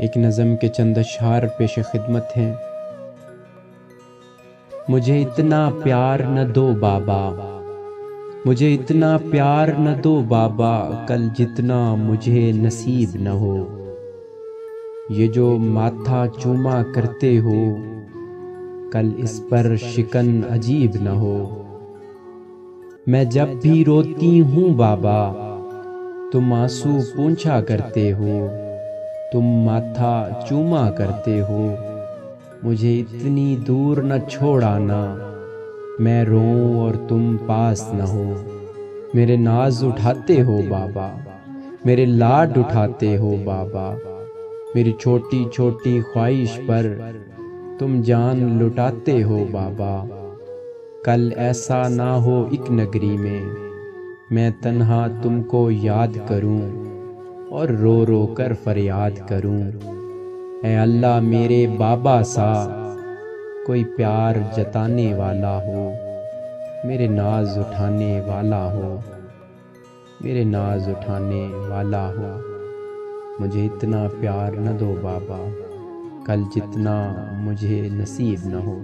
एक नज़म के चंद अशआर पेश खिदमत हैं। मुझे इतना प्यार न दो बाबा, मुझे इतना प्यार न दो बाबा, कल जितना मुझे नसीब न हो। ये जो माथा चूमा करते हो, कल इस पर शिकन अजीब न हो। मैं जब भी रोती हूँ बाबा, तुम आंसू पूंछा करते हो, तुम माथा चूमा करते हो। मुझे इतनी दूर न छोड़ आना, मैं रोऊं और तुम पास न हो। मेरे नाज उठाते हो बाबा, मेरे लाड उठाते हो बाबा, मेरी छोटी छोटी ख्वाहिश पर तुम जान लुटाते हो बाबा। कल ऐसा ना हो एक नगरी में, मैं तन्हा तुमको याद करूं और रो रो कर फरियाद करूं। ऐ अल्लाह मेरे बाबा सा कोई प्यार जताने वाला हो, मेरे नाज उठाने वाला हो, मेरे नाज उठाने वाला हो। मुझे इतना प्यार न दो बाबा, कल जितना मुझे नसीब न हो।